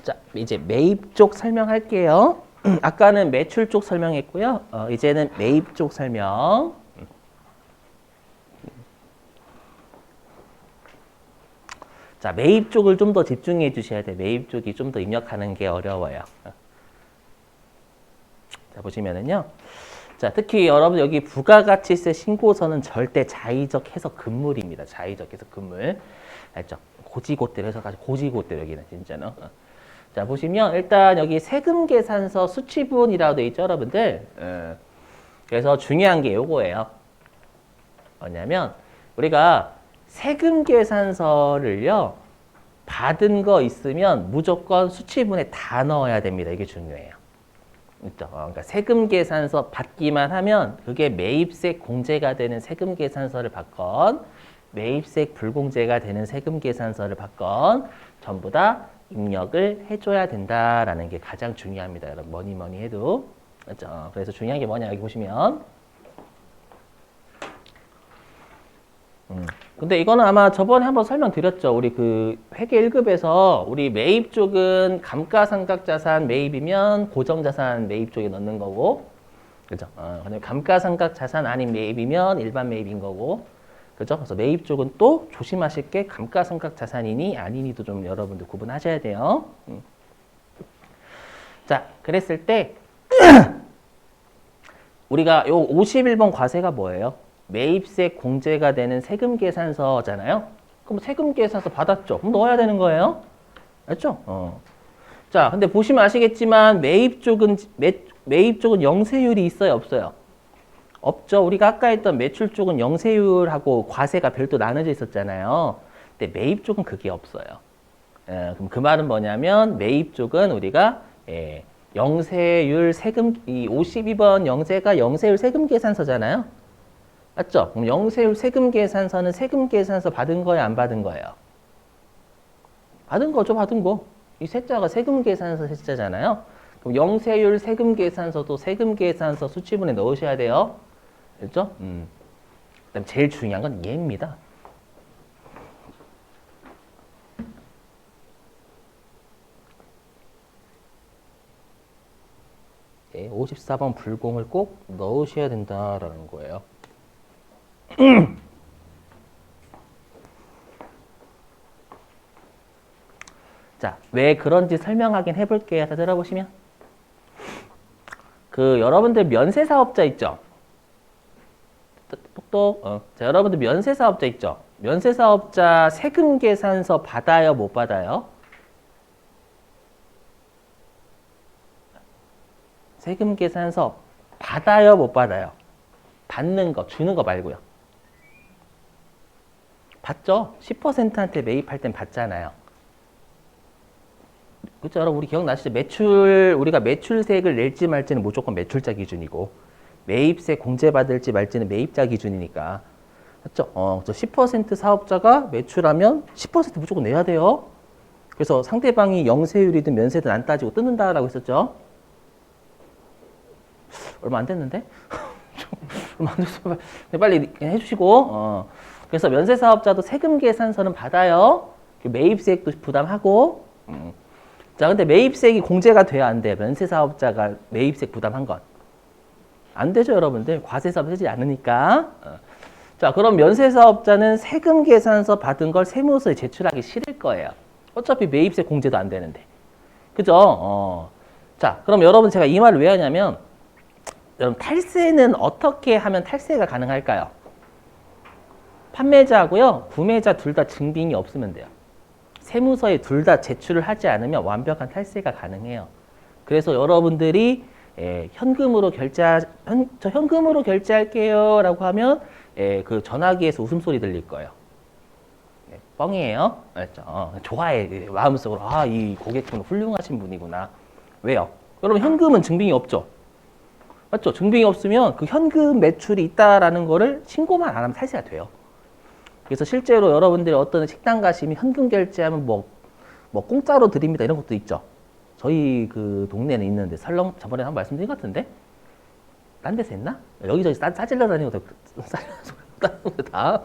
자, 이제 매입 쪽 설명할게요. 아까는 매출 쪽 설명했고요. 이제는 매입 쪽 설명. 자, 매입 쪽을 좀 더 집중해 주셔야 돼요. 매입 쪽이 좀 더 입력하는 게 어려워요. 자, 보시면은요. 자, 특히 여러분 여기 부가가치세 신고서는 절대 자의적 해석 금물입니다. 자의적 해석 금물. 알죠? 고지고대로 해석하죠. 고지고대로 여기는 진짜는. 자, 보시면 일단 여기 세금계산서 수취분이라고 되어 있죠, 여러분들. 그래서 중요한 게 요거예요. 뭐냐면 우리가 세금계산서를요 받은 거 있으면 무조건 수취분에 다 넣어야 됩니다. 이게 중요해요. 그렇죠? 그러니까 세금계산서 받기만 하면 그게 매입세 공제가 되는 세금계산서를 받건 매입세 불공제가 되는 세금계산서를 받건 전부 다 입력을 해줘야 된다라는 게 가장 중요합니다. 여러분 뭐니 해도 그렇죠? 그래서 중요한 게 뭐냐 여기 보시면 근데 이거는 아마 저번에 한번 설명드렸죠. 우리 그 회계 1급에서 우리 매입 쪽은 감가상각자산 매입이면 고정자산 매입 쪽에 넣는 거고, 그죠? 그다음에 감가상각자산 아닌 매입이면 일반 매입인 거고, 그죠? 그래서 매입 쪽은 또 조심하실 게 감가상각자산이니 아니니도 좀 여러분들 구분하셔야 돼요. 자, 그랬을 때 우리가 요 51번 과세가 뭐예요? 매입세 공제가 되는 세금계산서잖아요. 그럼 세금계산서 받았죠? 그럼 넣어야 되는 거예요. 알죠? 자, 근데 보시면 아시겠지만 매입 쪽은 영세율이 있어요, 없어요? 없죠. 우리가 아까 했던 매출 쪽은 영세율하고 과세가 별도 나눠져 있었잖아요. 근데 매입 쪽은 그게 없어요. 그럼 그 말은 뭐냐면 매입 쪽은 우리가 영세율 세금 이 52번 영세가 영세율 세금계산서잖아요. 맞죠? 그럼 영세율 세금계산서는 세금계산서 받은 거예요, 안 받은 거예요? 받은 거죠, 받은 거. 이 세자가 세금계산서 세자잖아요. 그럼 영세율 세금계산서도 세금계산서 수취분에 넣으셔야 돼요. 그렇죠? 그다음 제일 중요한 건 얘입니다. 예, 54번 불공을 꼭 넣으셔야 된다라는 거예요. 자, 왜 그런지 설명하긴 해볼게요. 다 들어보시면. 그 여러분들 면세사업자 있죠? 똑똑. 자, 여러분들 면세사업자 있죠? 면세사업자 세금계산서 받아요, 못 받아요? 세금계산서 받아요, 못 받아요? 받는 거, 주는 거 말고요. 받죠? 10%한테 매입할 땐 받잖아요. 그렇죠? 여러분 우리 기억나시죠? 우리가 매출세액을 낼지 말지는 무조건 매출자 기준이고 매입세 공제받을지 말지는 매입자 기준이니까. 맞죠? 10% 사업자가 매출하면 10% 무조건 내야 돼요. 그래서 상대방이 영세율이든 면세든 안 따지고 뜯는다라고 했었죠? 얼마 안 됐는데? 얼마 안 됐어. 빨리 해주시고. 그래서 면세사업자도 세금계산서는 받아요. 매입세액도 부담하고. 자, 근데 매입세액이 공제가 돼야 안 돼요. 면세사업자가 매입세액 부담한 건. 안 되죠, 여러분들. 과세사업 하지 않으니까. 자, 그럼 면세사업자는 세금계산서 받은 걸 세무서에 제출하기 싫을 거예요. 어차피 매입세 공제도 안 되는데. 그죠? 자, 그럼 여러분 제가 이 말을 왜 하냐면, 여러분 탈세는 어떻게 하면 탈세가 가능할까요? 판매자하고요, 구매자 둘 다 증빙이 없으면 돼요. 세무서에 둘 다 제출을 하지 않으면 완벽한 탈세가 가능해요. 그래서 여러분들이 현금으로 저 현금으로 결제할게요 라고 하면 그 전화기에서 웃음소리 들릴 거예요. 뻥이에요. 알죠? 좋아해. 마음속으로 이 고객분은 훌륭하신 분이구나. 왜요? 여러분 현금은 증빙이 없죠. 맞죠? 증빙이 없으면 그 현금 매출이 있다라는 거를 신고만 안 하면 탈세가 돼요. 그래서 실제로 여러분들이 어떤 식당 가시면 현금 결제하면 뭐 공짜로 드립니다 이런 것도 있죠. 저희 그 동네는 있는데 설렁 저번에 한번 말씀드린 것 같은데 딴 데서 했나? 여기저기 싸질러 다니고 다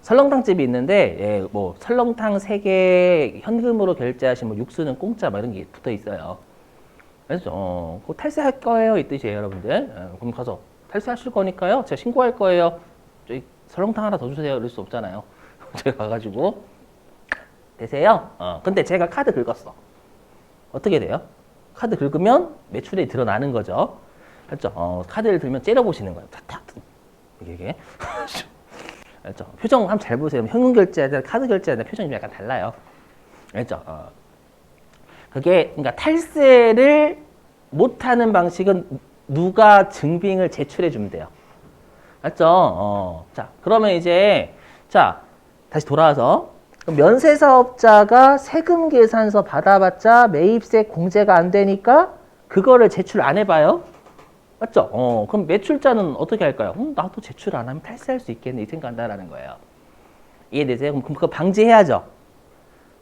설렁탕집이 있는데 예, 뭐 설렁탕 3개 현금으로 결제하시면 뭐 육수는 공짜 막 이런 게 붙어 있어요. 그래서 그거 탈세할 거예요 이 뜻이에요 여러분들. 그럼 가서 탈세하실 거니까요 제가 신고할 거예요. 저희 설렁탕 하나 더 주세요 이럴 수 없잖아요. 제가 가가지고 되세요? 근데 제가 카드 긁었어. 어떻게 돼요? 카드 긁으면 매출이 드러나는 거죠. 그렇죠? 카드를 들면 째려보시는 거예요. 탁탁. 이게. 그렇죠? 표정 한번 잘 보세요. 현금 결제할 때, 카드 결제할 때 표정이 약간 달라요. 그렇죠? 그게, 그러니까 탈세를 못하는 방식은 누가 증빙을 제출해 주면 돼요. 맞죠? 자, 그러면 이제, 자, 다시 돌아와서. 면세사업자가 세금 계산서 받아봤자 매입세 공제가 안 되니까 그거를 제출 안 해봐요? 맞죠? 그럼 매출자는 어떻게 할까요? 나도 제출 안 하면 탈세할 수 있겠네 이 생각한다라는 거예요. 이해되세요? 그럼 그거 방지해야죠.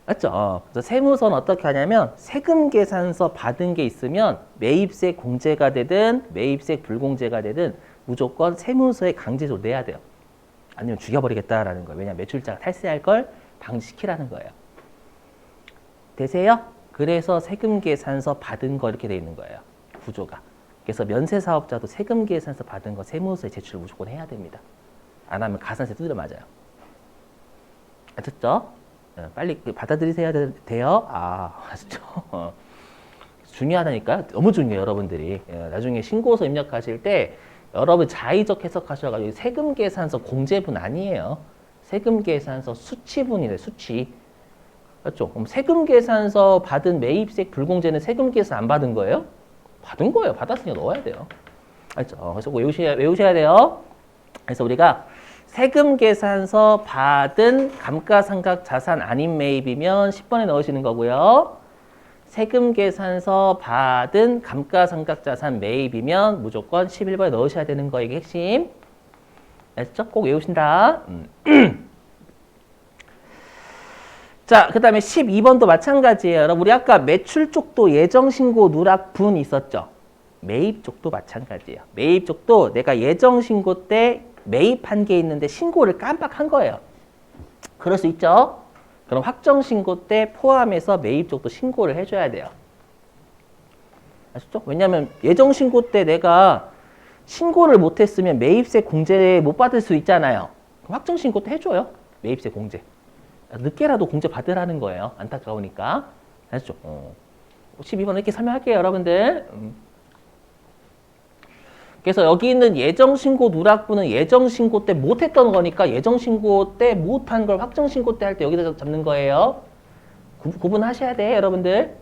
맞죠? 그래서 세무서는 어떻게 하냐면 세금 계산서 받은 게 있으면 매입세 공제가 되든 매입세 불공제가 되든 무조건 세무서에 강제적으로 내야 돼요. 아니면 죽여버리겠다라는 거예요. 왜냐하면 매출자가 탈세할 걸 방지시키라는 거예요. 되세요? 그래서 세금 계산서 받은 거 이렇게 돼 있는 거예요. 구조가. 그래서 면세사업자도 세금 계산서 받은 거 세무서에 제출을 무조건 해야 됩니다. 안 하면 가산세 두드려 맞아요. 아셨죠? 빨리 받아들이셔야 돼요. 아셨죠? 중요하다니까요. 너무 중요해요, 여러분들이. 나중에 신고서 입력하실 때 여러분 자의적 해석하셔가지고 세금 계산서 공제분 아니에요. 세금 계산서 수치분이래, 수치. 맞죠? 그럼 세금 계산서 받은 매입세 불공제는 세금 계산 안 받은 거예요? 받은 거예요. 받았으니까 넣어야 돼요. 알죠? 그래서 외우셔야 돼요. 그래서 우리가 세금 계산서 받은 감가상각 자산 아닌 매입이면 10번에 넣으시는 거고요. 세금 계산서 받은 감가상각 자산 매입이면 무조건 11번에 넣으셔야 되는 거 이게 핵심. 알죠? 꼭 외우신다. 자, 그 다음에 12번도 마찬가지예요. 여러분, 우리 아까 매출 쪽도 예정신고 누락분 있었죠? 매입 쪽도 마찬가지예요. 매입 쪽도 내가 예정신고 때 매입한 게 있는데 신고를 깜빡한 거예요. 그럴 수 있죠? 그럼 확정신고 때 포함해서 매입 쪽도 신고를 해줘야 돼요. 아시죠? 왜냐하면 예정신고 때 내가 신고를 못했으면 매입세 공제 못 받을 수 있잖아요. 그럼 확정신고 때 해줘요. 매입세 공제. 늦게라도 공제 받으라는 거예요. 안타까우니까. 아시죠? 12번 이렇게 설명할게요, 여러분들. 그래서 여기 있는 예정신고 누락분은 예정신고 때 못했던 거니까 예정신고 때 못한 걸 확정신고 때 할 때 여기다 잡는 거예요. 구분하셔야 돼, 여러분들.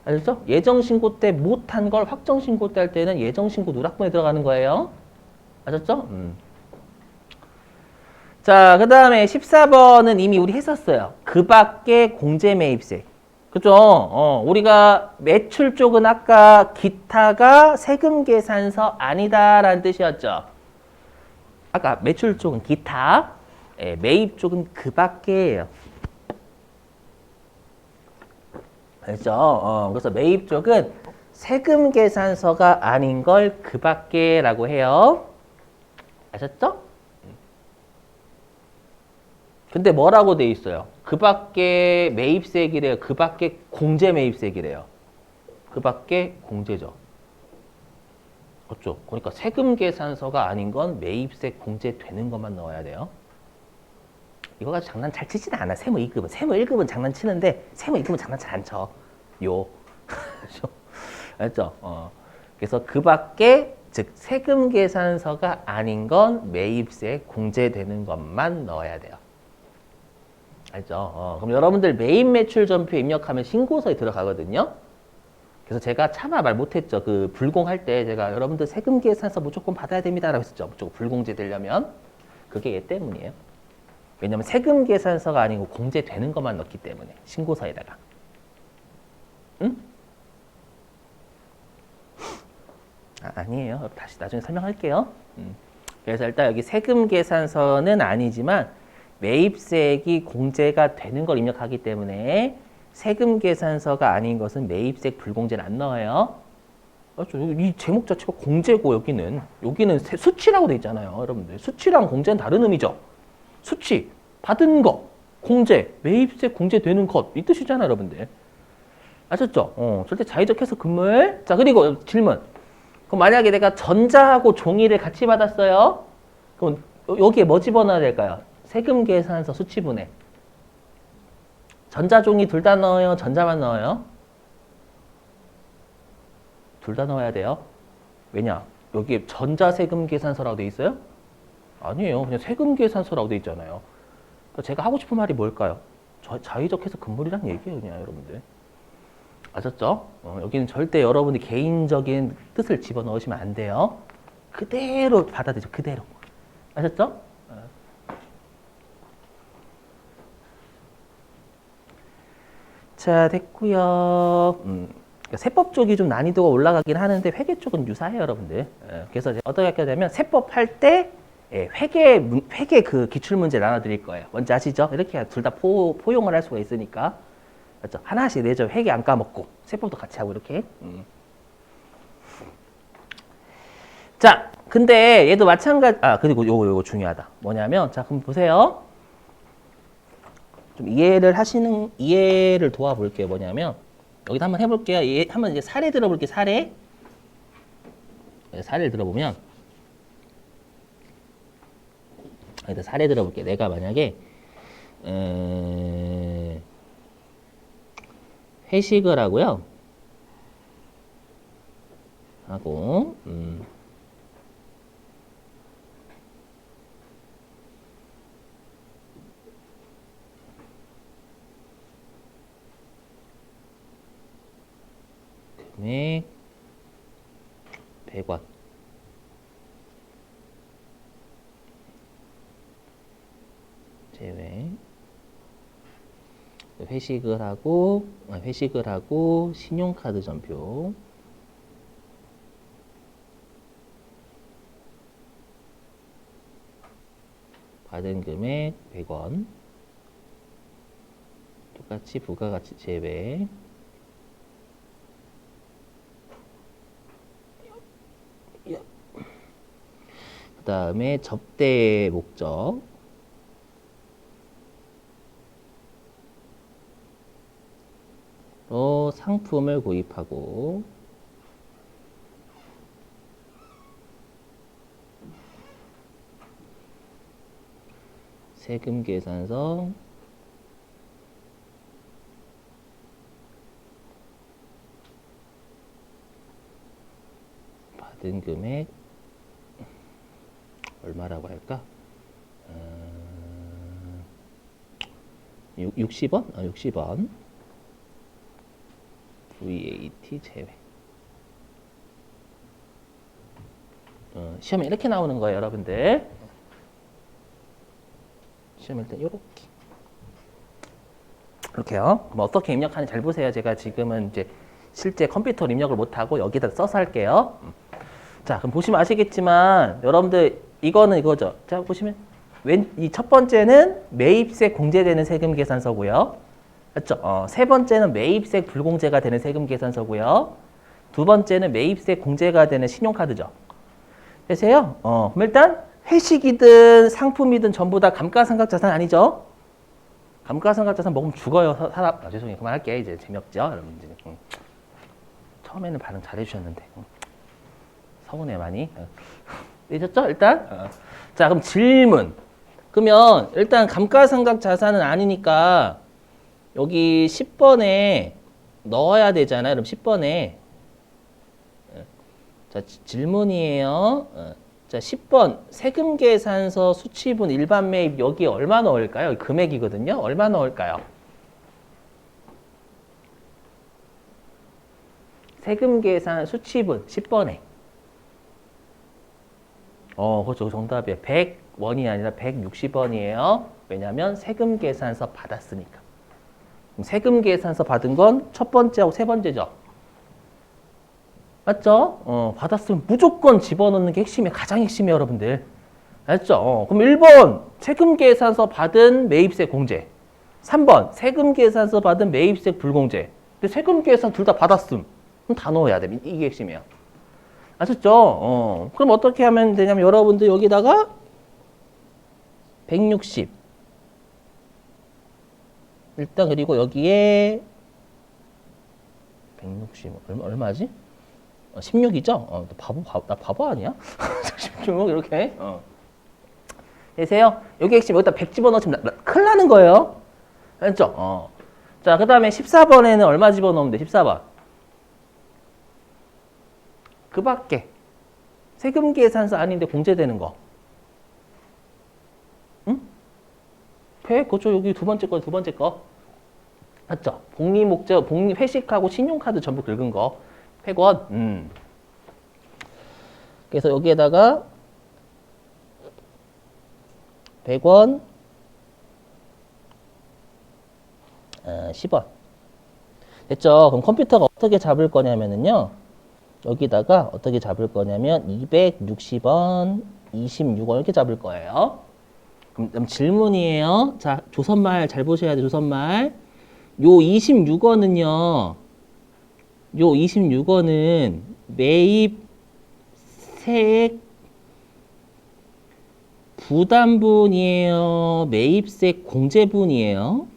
아셨죠? 예정신고 때 못한 걸 확정신고 때 할 때는 예정신고 누락분에 들어가는 거예요. 아셨죠? 자, 그 다음에 14번은 이미 우리 했었어요. 그 밖에 공제매입세. 그죠? 우리가 매출 쪽은 아까 기타가 세금 계산서 아니다라는 뜻이었죠. 아까 매출 쪽은 기타, 매입 쪽은 그 밖에예요. 그렇죠? 그래서 매입 쪽은 세금 계산서가 아닌 걸 그 밖에라고 해요. 아셨죠? 근데 뭐라고 돼 있어요? 그 밖에 매입세기래요. 그 밖에 공제 매입세기래요. 그 밖에 공제죠. 그렇죠? 그러니까 세금 계산서가 아닌 건 매입세 공제 되는 것만 넣어야 돼요. 이거 가지고 장난 잘 치지는 않아. 세무 2급은. 세무 1급은 장난치는데 세무 2급은 장난 잘 안 쳐. 알죠? 그래서 그 밖에 즉 세금 계산서가 아닌 건 매입세 공제되는 것만 넣어야 돼요. 알죠? 그럼 여러분들 매입 매출 전표 입력하면 신고서에 들어가거든요. 그래서 제가 차마 말 못했죠. 그 불공할 때 제가 여러분들 세금 계산서 무조건 받아야 됩니다라고 했었죠. 무조건 불공제 되려면 그게 얘 때문이에요. 왜냐면 세금 계산서가 아니고 공제되는 것만 넣기 때문에 신고서에다가. 응? 아니에요. 다시 나중에 설명할게요. 그래서 일단 여기 세금 계산서는 아니지만 매입세액이 공제가 되는 걸 입력하기 때문에 세금 계산서가 아닌 것은 매입세액 불공제는 안 넣어요. 맞죠? 이 제목 자체가 공제고 여기는 수치라고 돼 있잖아요. 여러분들 수치랑 공제는 다른 의미죠. 수치 받은 거 공제 매입세 공제되는 것 이 뜻이잖아요. 여러분들 아셨죠? 절대 자의적 해석 금물. 자 그리고 질문. 그럼 만약에 내가 전자하고 종이를 같이 받았어요. 그럼 여기에 뭐 집어넣어야 될까요? 세금 계산서 수치분해. 전자 종이 둘 다 넣어요? 전자만 넣어요? 둘 다 넣어야 돼요. 왜냐? 여기에 전자세금 계산서라고 돼 있어요? 아니에요. 그냥 세금 계산서라고 돼 있잖아요. 그러니까 제가 하고 싶은 말이 뭘까요? 자의적 해석 금물이란 얘기예요, 그냥 여러분들. 아셨죠? 여기는 절대 여러분이 개인적인 뜻을 집어넣으시면 안 돼요. 그대로 받아들이죠, 그대로. 아셨죠? 자, 됐고요. 세법 쪽이 좀 난이도가 올라가긴 하는데 회계 쪽은 유사해요, 여러분들. 그래서 어떻게 할 거냐면 세법 할 때 회계 그 기출 문제 나눠드릴 거예요. 뭔지 아시죠? 이렇게 둘 다 포용을 할 수가 있으니까. 맞죠? 하나씩 내죠. 회계 안 까먹고 세법도 같이 하고 이렇게. 자, 근데 얘도 마찬가지. 그리고 요거 중요하다. 뭐냐면 자, 그럼 보세요. 좀 이해를 도와볼게요. 뭐냐면 여기다 한번 해볼게요. 한번 이제 사례 들어볼게요. 사례를 들어보면 여기다 사례 들어볼게요. 내가 만약에 회식을 하고요. 금액 100원. 제외. 회식을 하고 신용카드 전표. 받은 금액 100원. 똑같이 부가가치 제외. 그 다음에 접대 목적. 로 상품을 구입하고 세금 계산서 받은 금액 얼마라고 할까? 60원? 60원. VAT 제외. 시험에 이렇게 나오는 거예요, 여러분들. 시험일 때 이렇게요. 뭐 어떻게 입력하는지 잘 보세요. 제가 지금은 이제 실제 컴퓨터로 입력을 못하고 여기다 써서 할게요. 자, 그럼 보시면 아시겠지만 여러분들 이거는 이거죠. 자, 보시면 이 첫 번째는 매입세 공제되는 세금 계산서고요. 맞죠? 세 번째는 매입세 불공제가 되는 세금 계산서고요. 두 번째는 매입세 공제가 되는 신용카드죠. 되세요? 그럼 일단 회식이든 상품이든 전부 다 감가상각자산 아니죠? 감가상각자산 먹으면 죽어요. 죄송해요. 그만할게. 이제 재미없죠? 여러분들. 처음에는 반응 잘해주셨는데. 서운해 많이. 되셨죠? 일단? 자, 그럼 질문. 그러면 일단 감가상각자산은 아니니까 여기 10번에 넣어야 되잖아요. 그럼 10번에 자, 질문이에요. 자, 10번 세금계산서 수치분 일반 매입 여기 얼마 넣을까요? 금액이거든요. 얼마 넣을까요? 세금계산 수치분 10번에 그렇죠. 정답이에요. 100원이 아니라 160원이에요. 왜냐하면 세금계산서 받았으니까. 세금계산서 받은 건 첫 번째하고 세 번째죠. 맞죠? 받았으면 무조건 집어넣는 게 핵심이에요. 가장 핵심이에요, 여러분들. 알죠? 그럼 1번 세금계산서 받은 매입세 공제. 3번 세금계산서 받은 매입세 불공제. 근데 세금계산 둘 다 받았음. 그럼 다 넣어야 돼. 이게 핵심이에요. 아셨죠? 그럼 어떻게 하면 되냐면 여러분들 여기다가 160 일단 그리고 여기에 160 얼마지? 16이죠? 나 바보 아니야? 16 이렇게. 되세요? 여기 핵심 여기다 100 집어넣으면 큰일 나는 거예요. 알죠? 자, 그 다음에 14번에는 얼마 집어넣으면 돼? 14번. 그 밖에. 세금 계산서 아닌데 공제되는 거. 응? 100? 그렇죠. 여기 두 번째 거. 맞죠? 복리 목적, 복리 회식하고 신용카드 전부 긁은 거. 100원. 그래서 여기에다가 100원, 10원. 됐죠? 그럼 컴퓨터가 어떻게 잡을 거냐면요. 여기다가 어떻게 잡을 거냐면 260원, 26원 이렇게 잡을 거예요. 그럼 질문이에요. 자, 조선말 잘 보셔야 돼. 조선말. 요 26원은요. 요 26원은 매입세액 부담분이에요? 매입세 공제분이에요?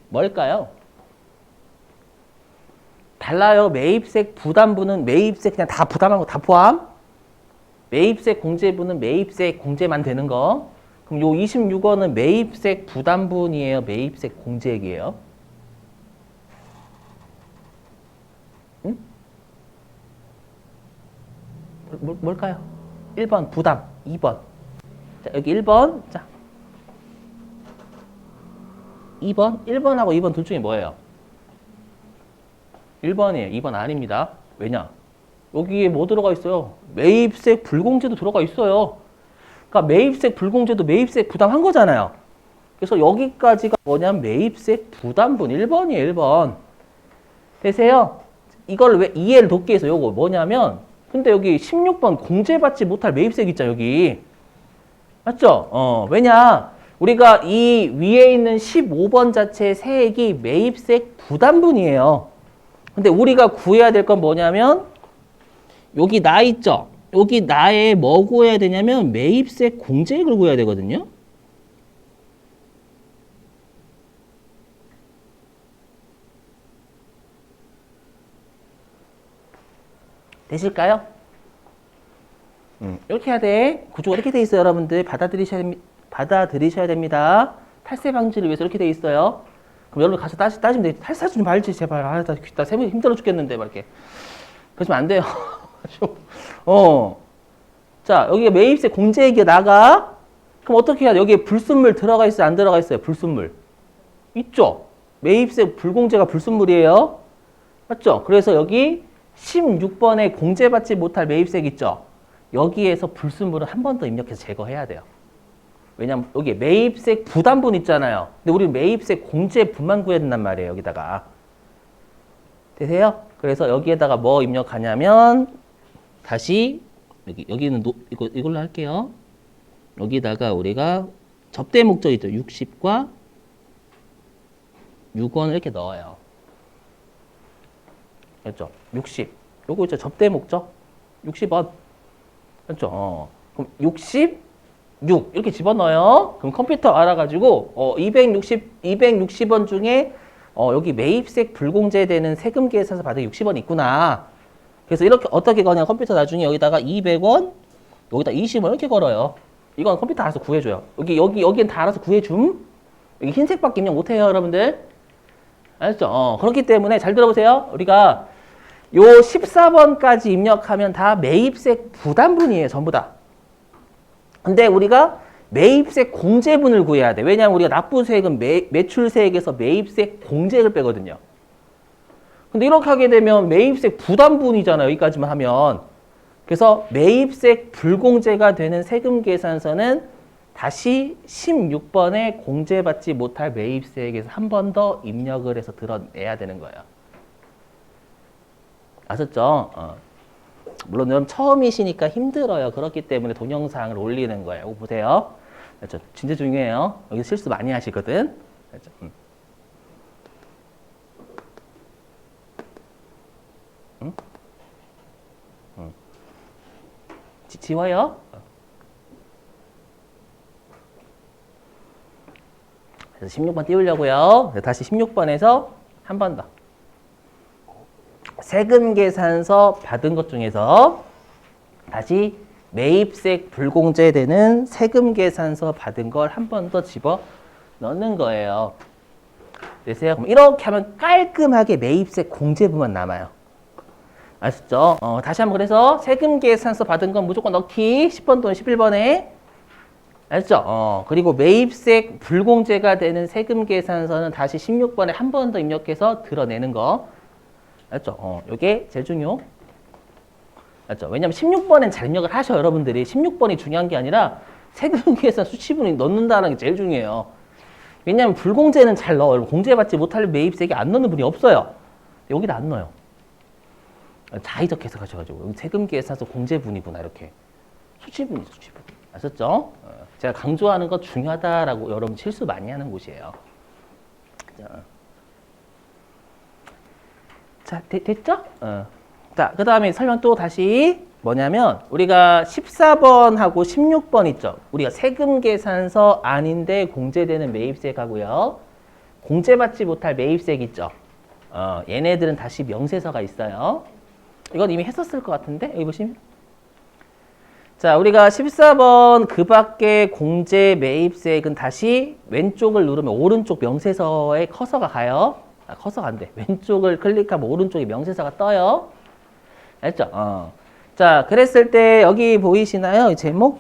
뭘까요? 달라요. 매입세 부담분은 매입세 그냥 다 부담한 거 다 포함. 매입세 공제분은 매입세 공제만 되는 거. 그럼 요 26원은 매입세 부담분이에요? 매입세 공제액이에요? 응? 뭘까요? 1번 부담, 2번. 자, 여기 1번. 자. 2번? 1번하고 2번 둘 중에 뭐예요? 1번이에요. 2번 아닙니다. 왜냐? 여기에 뭐 들어가 있어요? 매입세 불공제도 들어가 있어요. 그러니까 매입세 불공제도 매입세 부담한 거잖아요. 그래서 여기까지가 뭐냐면 매입세 부담분 1번이에요. 1번. 되세요? 이걸 왜 이해를 돕기 위해서 요거 뭐냐면 근데 여기 16번 공제받지 못할 매입세 있잖아 여기. 맞죠? 왜냐? 우리가 이 위에 있는 15번 자체의 세액이 매입세 부담분이에요. 근데 우리가 구해야 될 건 뭐냐면 여기 나 있죠? 여기 나에 뭐 구해야 되냐면 매입세 공제액을 구해야 되거든요. 되실까요? 이렇게 해야 돼. 구조가 이렇게 돼 있어요. 여러분들 받아들이셔야 됩니다. 탈세 방지를 위해서 이렇게 돼 있어요. 그럼 여러분 가서 따지면 돼. 탈세 좀 말지 제발. 나 세무 힘들어 죽겠는데 막 이렇게. 그러시면 안 돼요. 자, 여기가 매입세 공제액이 나가. 그럼 어떻게 해야 돼? 여기에 불순물 들어가 있어요? 안 들어가 있어요? 불순물. 있죠? 매입세 불공제가 불순물이에요. 맞죠? 그래서 여기 16번에 공제받지 못할 매입세액 있죠? 여기에서 불순물은 한 번 더 입력해서 제거해야 돼요. 왜냐면 여기 매입세 부담분 있잖아요. 근데 우리는 매입세 공제분만 구해야 된단 말이에요. 여기다가. 되세요? 그래서 여기에다가 뭐 입력하냐면 다시 여기는 이걸로 할게요. 여기다가 우리가 접대 목적 있죠. 60과 6원을 이렇게 넣어요. 그렇죠? 60. 요거 있죠. 접대 목적 60원. 그렇죠? 그럼 66 이렇게 집어넣어요. 그럼 컴퓨터 알아가지고 260원 중에 여기 매입세 불공제되는 세금 계산서 받은 60원이 있구나. 그래서 이렇게 어떻게 거냐 컴퓨터 나중에 여기다가 200원 여기다 20원 이렇게 걸어요. 이건 컴퓨터 알아서 구해줘요. 여기는 다 알아서 구해줌. 여기 흰색밖에 입력 못해요 여러분들. 알았죠? 그렇기 때문에 잘 들어보세요. 우리가 요 14번까지 입력하면 다 매입세 부담분이에요. 전부 다. 근데 우리가 매입세 공제분을 구해야 돼. 왜냐하면 우리가 납부세액은 매출세액에서 매입세 공제액을 빼거든요. 근데 이렇게 하게 되면 매입세 부담분이잖아요. 여기까지만 하면. 그래서 매입세 불공제가 되는 세금 계산서는 다시 16번에 공제받지 못할 매입세액에서 한 번 더 입력을 해서 드러내야 되는 거예요. 아셨죠? 물론 여러분 처음이시니까 힘들어요. 그렇기 때문에 동영상을 올리는 거예요. 이거 보세요. 그렇죠? 진짜 중요해요. 여기 실수 많이 하시거든. 알죠? 응? 지워요. 그래서 16번 띄우려고요. 다시 16번에서 한 번 더. 세금 계산서 받은 것 중에서 다시 매입세 불공제되는 세금 계산서 받은 걸 한 번 더 집어 넣는 거예요. 되세요? 그럼 이렇게 하면 깔끔하게 매입세 공제부만 남아요. 아셨죠? 다시 한번 그래서 세금 계산서 받은 건 무조건 넣기 10번 또는 11번에 알죠? 그리고 매입세 불공제가 되는 세금 계산서는 다시 16번에 한 번 더 입력해서 드러내는 거. 알죠? 요게 제일 중요. 알죠? 왜냐면 16번엔 잘 입력을 하셔, 여러분들이. 16번이 중요한 게 아니라 세금 계산 수치분이 넣는다는 게 제일 중요해요. 왜냐면 불공제는 잘 넣어. 여러분, 공제받지 못할 매입세액이 안 넣는 분이 없어요. 여기다 안 넣어요. 자의적 해석하셔가지고. 세금 계산서 공제분이구나, 이렇게. 수치분이죠, 수치분. 아셨죠? 제가 강조하는 거 중요하다라고 여러분 실수 많이 하는 곳이에요. 자, 됐죠? 자, 그 다음에 설명 또 다시 뭐냐면 우리가 14번하고 16번 있죠? 우리가 세금 계산서 아닌데 공제되는 매입세액하고요. 공제받지 못할 매입세액 있죠? 얘네들은 다시 명세서가 있어요. 이건 이미 했었을 것 같은데? 여기 보시면. 자, 우리가 14번 그 밖에 공제 매입세액은 다시 왼쪽을 누르면 오른쪽 명세서에 커서가 가요. 커서가 안 돼. 왼쪽을 클릭하면 오른쪽에 명세서가 떠요. 알죠? 자, 그랬을 때 여기 보이시나요? 제목?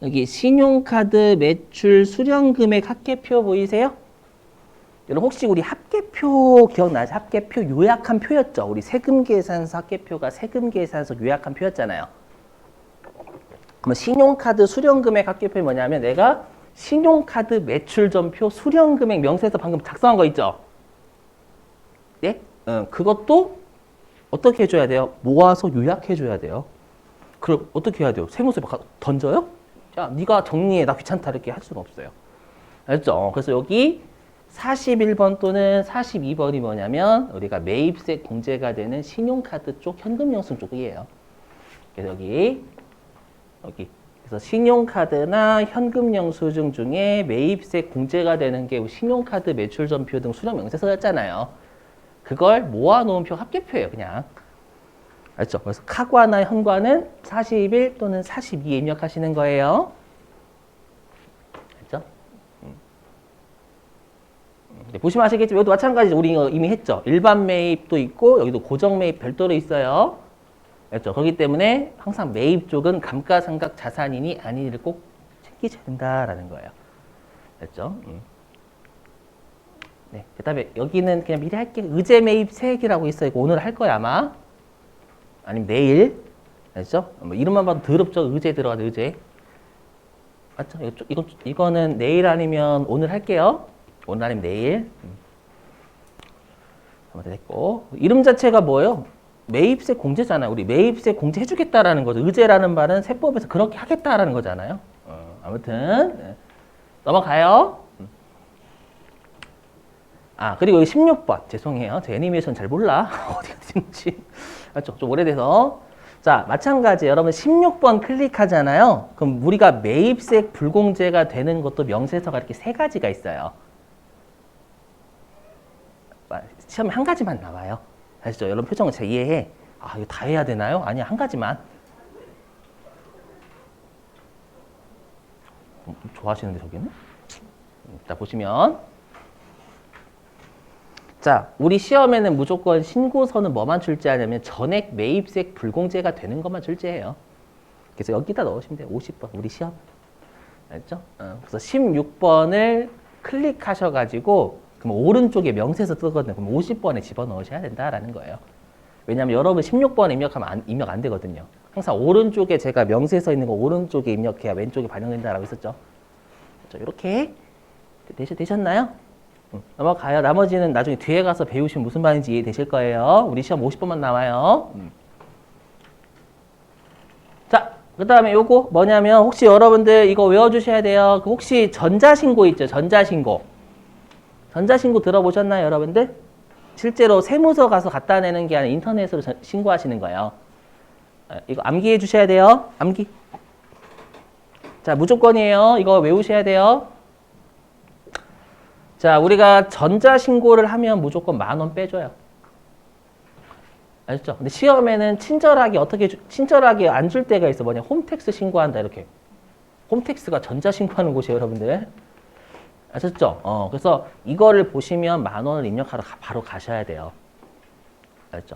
여기 신용카드 매출 수령금액 합계표 보이세요? 여러분 혹시 우리 합계표 기억나죠? 합계표 요약한 표였죠? 우리 세금계산서 합계표가 세금계산서 요약한 표였잖아요. 그럼 신용카드 수령금액 합계표는 뭐냐면 내가 신용카드 매출 전표 수령금액 명세서 방금 작성한 거 있죠? 네? 그것도 어떻게 해줘야 돼요? 모아서 요약해줘야 돼요. 그럼 어떻게 해야 돼요? 세무서에 막 던져요? 야, 네가 정리해. 나 귀찮다. 이렇게 할 수가 없어요. 알죠? 그래서 여기 41번 또는 42번이 뭐냐면 우리가 매입세 공제가 되는 신용카드 쪽 현금영수증 쪽이에요. 그래서 여기 그래서 신용카드나 현금영수증 중에 매입세 공제가 되는 게 신용카드 매출전표 등 수령명세서였잖아요. 그걸 모아놓은 표 합계표예요, 그냥. 알죠? 그래서 카과나 현과는 41 또는 42에 입력하시는 거예요. 알죠? 보시면 아시겠지만 여기도 마찬가지죠. 우리 이거 이미 했죠. 일반 매입도 있고 여기도 고정 매입 별도로 있어요. 알죠? 그렇기 때문에 항상 매입 쪽은 감가상각 자산이니 아니니를 꼭 챙기셔야 된다라는 거예요. 알죠? 네. 그 다음에 여기는 그냥 미리 할게요. 의제 매입 세액이라고 있어요. 이거 오늘 할 거야, 아마. 아니면 내일. 알죠? 뭐 이름만 봐도 더럽죠? 의제 들어가도 의제. 맞죠? 이거는 내일 아니면 오늘 할게요. 오늘 아니면 내일. 한번 됐고. 이름 자체가 뭐예요? 매입세 공제잖아요. 우리 매입세 공제 해주겠다라는 거죠. 의제라는 말은 세법에서 그렇게 하겠다라는 거잖아요. 아무튼 네. 넘어가요. 그리고 여기 16번. 죄송해요. 제 애니메이션 잘 몰라. 어디가 있는지. 좀 오래돼서. 자, 마찬가지. 여러분 16번 클릭하잖아요. 그럼 우리가 매입세 불공제가 되는 것도 명세서가 이렇게 세 가지가 있어요. 시험에 한 가지만 나와요. 아시죠? 여러분 표정을 잘 이해해. 이거 다 해야 되나요? 아니야, 한 가지만. 좋아하시는데 저기는? 자, 보시면. 자, 우리 시험에는 무조건 신고서는 뭐만 출제하냐면 전액 매입세 불공제가 되는 것만 출제해요. 그래서 여기다 넣으시면 돼요. 50번, 우리 시험. 알죠? 그래서 16번을 클릭하셔가지고 그럼 오른쪽에 명세서 뜨거든요. 그럼 50번에 집어넣으셔야 된다라는 거예요. 왜냐하면 여러분 16번 입력하면 입력 안 되거든요. 항상 오른쪽에 제가 명세서 있는 거 오른쪽에 입력해야 왼쪽에 반영된다라고 했었죠. 이렇게 되셨나요? 넘어가요. 나머지는 나중에 뒤에 가서 배우시면 무슨 말인지 이해되실 거예요. 우리 시험 50번만 나와요. 자, 그 다음에 요거 뭐냐면 혹시 여러분들 이거 외워주셔야 돼요. 그 혹시 전자신고 있죠? 전자신고. 전자신고 들어보셨나요, 여러분들? 실제로 세무서 가서 갖다 내는 게 아니라 인터넷으로 신고하시는 거예요. 이거 암기해 주셔야 돼요. 암기. 자, 무조건이에요. 이거 외우셔야 돼요. 자, 우리가 전자신고를 하면 무조건 10,000원 빼줘요. 아셨죠? 근데 시험에는 친절하게 친절하게 안 줄 때가 있어. 뭐냐, 홈택스 신고한다, 이렇게. 홈택스가 전자신고하는 곳이에요, 여러분들. 아셨죠? 그래서 이거를 보시면 10,000원을 입력하러 바로 가셔야 돼요. 알죠?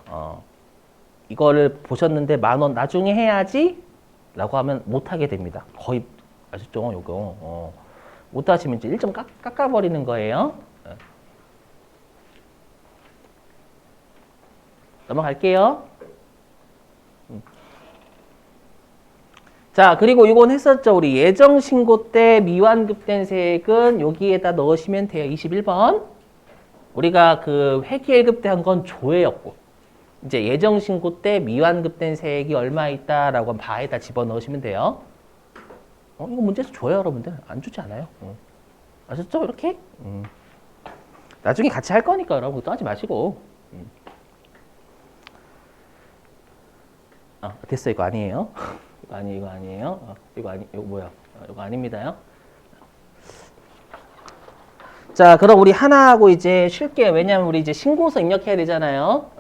이거를 보셨는데 10,000원 나중에 해야지 라고 하면 못하게 됩니다. 거의, 아셨죠? 요거. 못하시면 이제 1점 깎아버리는 거예요. 넘어갈게요. 자, 그리고 이건 했었죠. 우리 예정신고 때 미완급된 세액은 여기에다 넣으시면 돼요. 21번. 우리가 그 회계일급 때 한 건 조회였고, 이제 예정신고 때 미완급된 세액이 얼마 있다라고 하면 바에다 집어넣으시면 돼요. 이거 문제에서 줘요, 여러분들. 안 주지 않아요. 아셨죠? 이렇게? 나중에 같이 할 거니까 여러분 또 하지 마시고. 됐어. 이거 아니에요. 이거 아니에요. 이거 뭐야? 이거 아닙니다요. 자, 그럼 우리 하나 하고 이제 쉴게요. 왜냐면 우리 이제 신고서 입력해야 되잖아요.